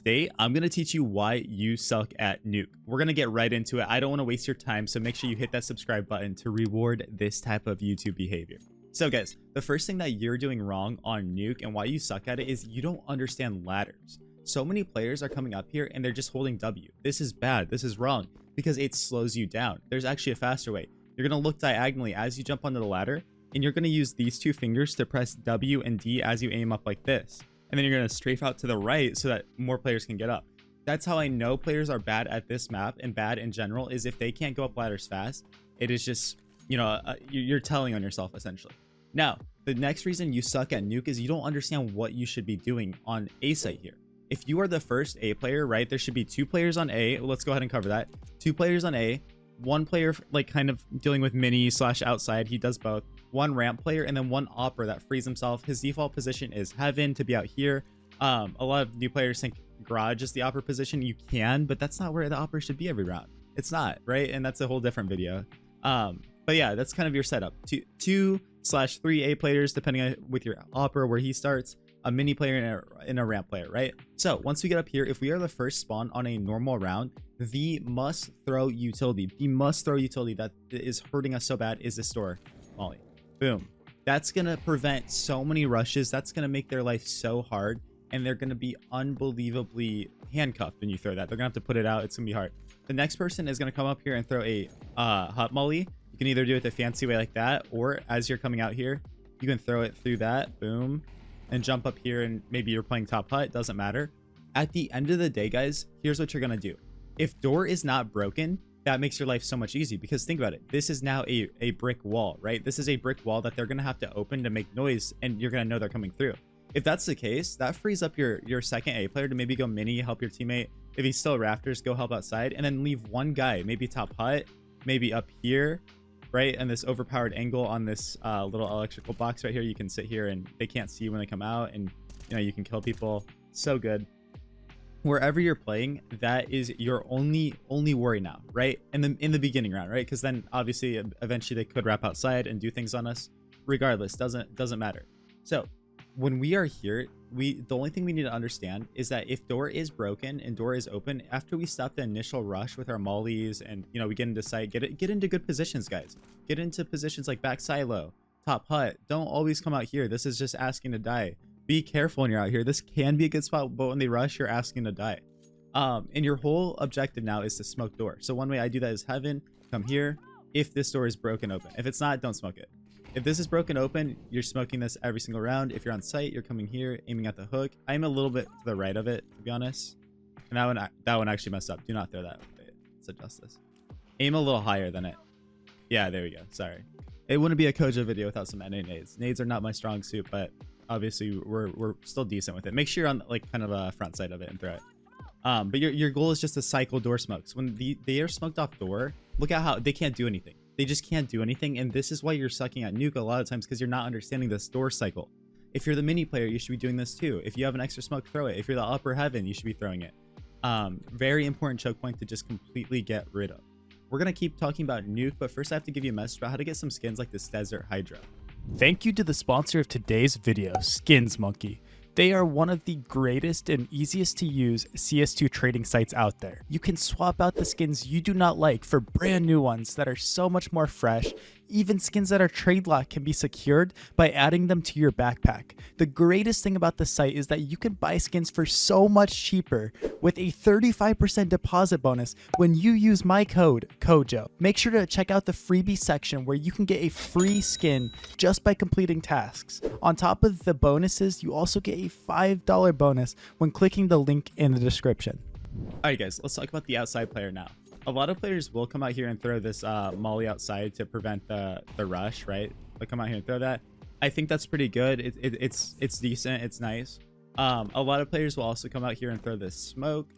Today, I'm going to teach you why you suck at Nuke. We're going to get right into it. I don't want to waste your time, so make sure you hit that subscribe button to reward this type of YouTube behavior. So guys, the first thing that you're doing wrong on Nuke and why you suck at it is you don't understand ladders. So many players are coming up here and they're just holding W. This is bad. This is wrong because it slows you down. There's actually a faster way. You're going to look diagonally as you jump onto the ladder, and you're going to use these two fingers to press W and D as you aim up like this. And then you're going to strafe out to the right so that more players can get up. That's how I know players are bad at this map and bad in general, is if they can't go up ladders fast. It is just, you know, you're telling on yourself essentially. Now, the next reason you suck at Nuke is you don't understand what you should be doing on A site here. If you are the first A player, right, there should be 2 players on A. Let's go ahead and cover that. 2 players on A, 1 player like kind of dealing with mini / outside. He does both. 1 ramp player, and then 1 opera that frees himself. His default position is heaven, to be out here. A lot of new players think garage is the opera position. You can, but that's not where the opera should be every round. It's not, right? And that's a whole different video. But yeah, that's kind of your setup. 2/3 A players, depending on with your opera where he starts. A mini player and a ramp player, right? So once we get up here, if we are the first spawn on a normal round, the must throw utility that is hurting us so bad is the store molly. Boom. That's gonna prevent so many rushes. That's gonna make their life so hard, and they're gonna be unbelievably handcuffed when you throw that. They're gonna have to put it out. It's gonna be hard. The next person is gonna come up here and throw a hut molly. You can either do it the fancy way like that, or as you're coming out here, you can throw it through that. Boom. And jump up here, and maybe you're playing top hut. Doesn't matter. At the end of the day, guys, here's what you're gonna do. If door is not broken, that makes your life so much easy, because think about it. This is now a brick wall, right? This is a brick wall that they're gonna have to open to make noise, and you're gonna know they're coming through. If that's the case, that frees up your second A player to maybe go mini, help your teammate. If he's still rafters, go help outside, and then leave 1 guy, maybe top hut, maybe up here, right? And this overpowered angle on this little electrical box right here. You can sit here and they can't see you when they come out, and you know, you can kill people. So good. Wherever you're playing, that is your only worry now, right? And in the beginning round, right? Because then obviously eventually they could wrap outside and do things on us. Regardless, doesn't matter. So when we are here, the only thing we need to understand is that if door is broken and door is open, after we stop the initial rush with our mollies and, you know, we get into sight, get into good positions, guys. Get into positions like back silo, top hut. Don't always come out here. This is just asking to die. Be careful when you're out here. This can be a good spot, but when they rush, you're asking to die. And your whole objective now is to smoke door. So one way I do that is heaven, come here. If this door is broken open, if it's not, don't smoke it. If this is broken open, you're smoking this every single round. If you're on site, you're coming here, aiming at the hook. I'm a little bit to the right of it, to be honest. And that one actually messed up. Do not throw that. Wait, let's adjust this. Aim a little higher than it. Yeah, there we go. Sorry. It wouldn't be a CoJo video without some NA nades. Nades are not my strong suit, but obviously we're still decent with it. Make sure you're on like kind of a front side of it and throw it. But your goal is just to cycle door smokes. When they are smoked off door, look at how they can't do anything. They just can't do anything, and this is why you're sucking at Nuke a lot of times, because you're not understanding this door cycle. If you're the mini player, you should be doing this too. If you have an extra smoke, throw it. If you're the upper heaven, you should be throwing it. Very important choke point to just completely get rid of. We're gonna keep talking about Nuke, but first I have to give you a message about how to get some skins like this Desert Hydra. Thank you to the sponsor of today's video, Skins Monkey. They are one of the greatest and easiest to use CS2 trading sites out there. You can swap out the skins you do not like for brand new ones that are so much more fresh. Even skins that are trade locked can be secured by adding them to your backpack. The greatest thing about the site is that you can buy skins for so much cheaper with a 35% deposit bonus when you use my code CoJo. Make sure to check out the freebie section where you can get a free skin just by completing tasks. On top of the bonuses, you also get a $5 bonus when clicking the link in the description. Alright guys, let's talk about the outside player now. A lot of players will come out here and throw this molly outside to prevent the rush, right? They'll come out here and throw that. I think that's pretty good. It's decent. It's nice. A lot of players will also come out here and throw this smoke.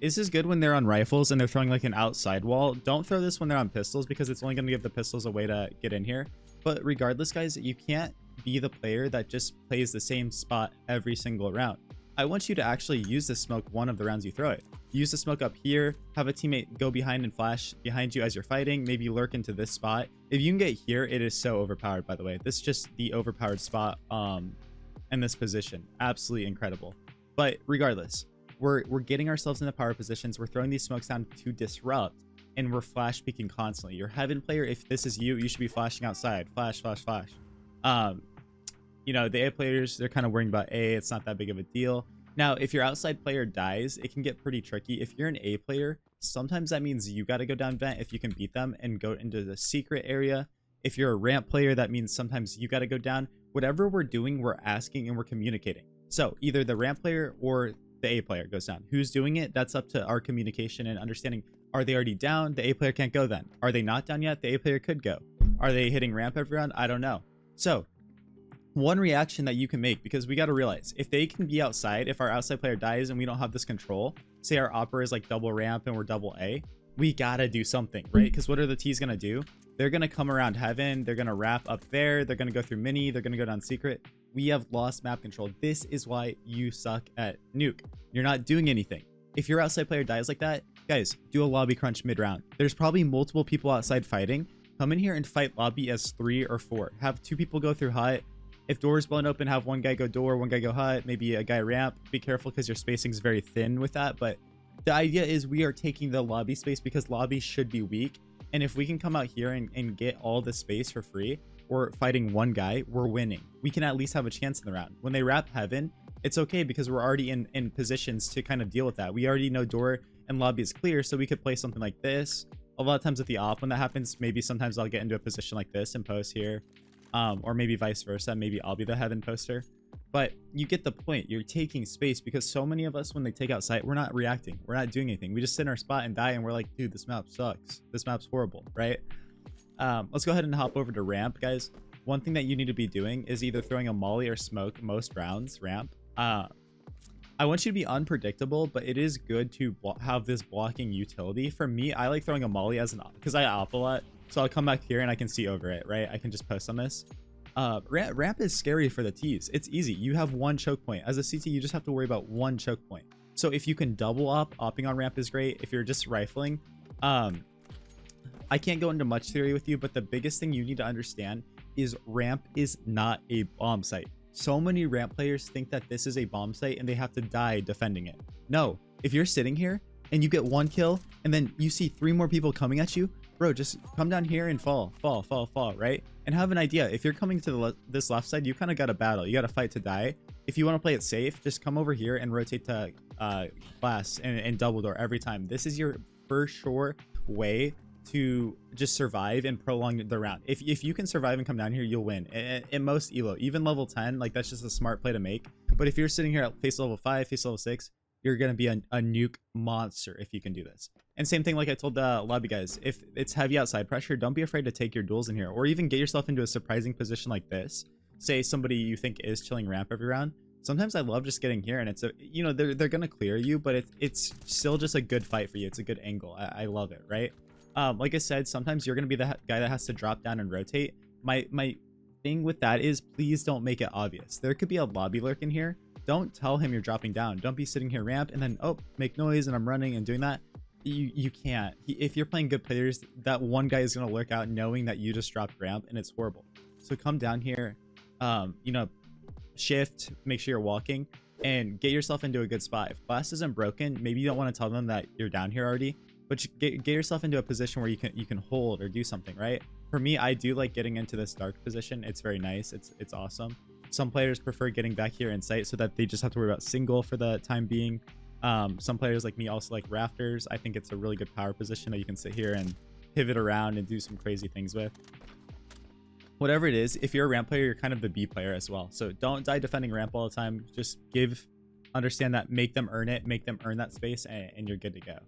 This is good when they're on rifles and they're throwing like an outside wall. Don't throw this when they're on pistols, because it's only going to give the pistols a way to get in here. But regardless, guys, you can't be the player that just plays the same spot every single round. I want you to actually use the smoke one of the rounds you throw it. Use the smoke up here, have a teammate go behind and flash behind you as you're fighting, maybe lurk into this spot. If you can get here, it is so overpowered, by the way. This is just the overpowered spot in this position. Absolutely incredible. But regardless, we're getting ourselves into power positions. We're throwing these smokes down to disrupt, and we're flash peeking constantly. Your heaven player, if this is you, you should be flashing outside. Flash, flash, flash. You know, the A players, they're kind of worrying about A. It's not that big of a deal. Now, if your outside player dies, it can get pretty tricky. If you're an A player, sometimes that means you got to go down vent if you can beat them and go into the secret area. If you're a ramp player, that means sometimes you got to go down. Whatever we're doing, we're asking and we're communicating. So either the ramp player or the A player goes down. Who's doing it? That's up to our communication and understanding. Are they already down? The A player can't go then. Are they not down yet? The A player could go. Are they hitting ramp every round? I don't know. So one reaction that you can make, because we got to realize, if they can be outside, if our outside player dies and we don't have this control, say our opera is like double ramp and we're double A, we got to do something, right? Because what are the T's going to do? They're going to come around heaven. They're going to wrap up there. They're going to go through mini. They're going to go down secret. We have lost map control. This is why you suck at Nuke. You're not doing anything. If your outside player dies like that, guys, do a lobby crunch mid-round. There's probably multiple people outside fighting. Come in here and fight lobby as 3 or 4. Have 2 people go through hut. If door's blown open, have one guy go door, one guy go hut, maybe a guy ramp. Be careful because your spacing is very thin with that. But the idea is we are taking the lobby space because lobby should be weak. And if we can come out here and get all the space for free, or fighting one guy, we're winning. We can at least have a chance in the round. When they wrap heaven, it's okay because we're already in positions to kind of deal with that. We already know door and lobby is clear, so we could play something like this. A lot of times with the op, when that happens, maybe sometimes I'll get into a position like this and post here. Or maybe vice versa. Maybe I'll be the heaven poster. But you get the point. You're taking space because so many of us, when they take out sight, we're not reacting. We're not doing anything. We just sit in our spot and die, and we're like, dude, this map sucks. This map's horrible, right? Let's go ahead and hop over to ramp, guys. One thing that you need to be doing is either throwing a molly or smoke most rounds ramp. I want you to be unpredictable, but it is good to have this blocking utility. For me, I like throwing a molly as an because I op a lot. So I'll come back here and I can see over it, right? I can just post on this. Ramp is scary for the T's. It's easy. You have one choke point. As a CT, you just have to worry about one choke point. So if you can double opping on ramp is great. If you're just rifling, I can't go into much theory with you, but the biggest thing you need to understand is ramp is not a bomb site. So many ramp players think that this is a bomb site and they have to die defending it. No, if you're sitting here and you get 1 kill and then you see 3 more people coming at you, bro, just come down here and fall, right? And have an idea. If you're coming to this left side, you kind of got to battle. You got to fight to die. If you want to play it safe, just come over here and rotate to glass and double door every time. This is your for sure way to just survive and prolong the round. If you can survive and come down here, you'll win. In most elo, even level 10, like that's just a smart play to make. But if you're sitting here at face level 5, face level 6, you're going to be a nuke monster if you can do this. And same thing like I told the lobby guys, if it's heavy outside pressure, don't be afraid to take your duels in here, or even get yourself into a surprising position like this. Say somebody you think is chilling ramp every round. Sometimes I love just getting here and it's a, you know, they're going to clear you, but it's still just a good fight for you. It's a good angle. I love it, right? Like I said, sometimes you're going to be the guy that has to drop down and rotate. My thing with that is please don't make it obvious. There could be a lobby lurk in here. Don't tell him you're dropping down. Don't be sitting here ramp and then, oh, make noise and I'm running and doing that. You can't. If you're playing good players, that one guy is going to lurk out knowing that you just dropped ramp and it's horrible. So come down here, you know, shift, make sure you're walking and get yourself into a good spot. If glass isn't broken, maybe you don't want to tell them that you're down here already, but get yourself into a position where you can hold or do something, right? For me, I do like getting into this dark position. It's very nice. It's awesome. Some players prefer getting back here in sight so that they just have to worry about single for the time being. Some players like me also like rafters. I think it's a really good power position that you can sit here and pivot around and do some crazy things with. Whatever it is, if you're a ramp player, you're kind of the B player as well. So don't die defending ramp all the time. Just understand that, make them earn it, make them earn that space, and you're good to go.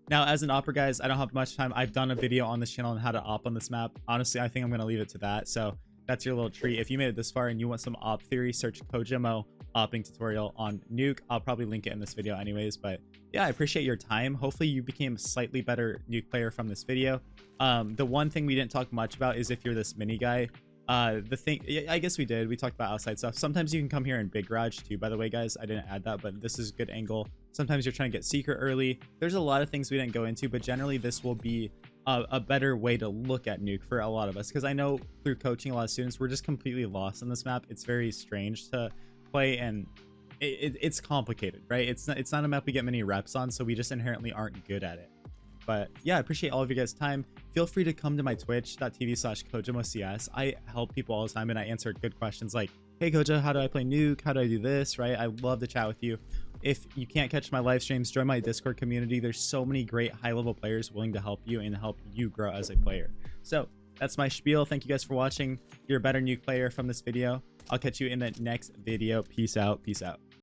Now, as an opera, guys, I don't have much time. I've done a video on this channel on how to op on this map. Honestly, I think I'm going to leave it to that. So that's your little treat. If you made it this far and you want some op theory, search CoJoMo opping tutorial on Nuke. I'll probably link it in this video anyways. But yeah, I appreciate your time. Hopefully you became a slightly better Nuke player from this video. The one thing we didn't talk much about is if you're this mini guy. The thing, I guess we did. We talked about outside stuff. Sometimes you can come here in big garage too, by the way, guys. I didn't add that, but this is good angle. Sometimes you're trying to get secret early. There's a lot of things we didn't go into, but generally this will be a better way to look at Nuke for a lot of us, because I know through coaching a lot of students, we're just completely lost on this map. It's very strange to play, and it's complicated, right? It's not a map we get many reps on, so we just inherently aren't good at it. But yeah, I appreciate all of you guys' time. Feel free to come to my twitch.tv/CoJoMoCS. I help people all the time and I answer good questions like, hey Koja, how do I play Nuke? How do I do this, right? I love to chat with you. If you can't catch my live streams, join my Discord community. There's so many great high-level players willing to help you and help you grow as a player. So that's my spiel. Thank you guys for watching. You're a better Nuke player from this video. I'll catch you in the next video. Peace out. Peace out.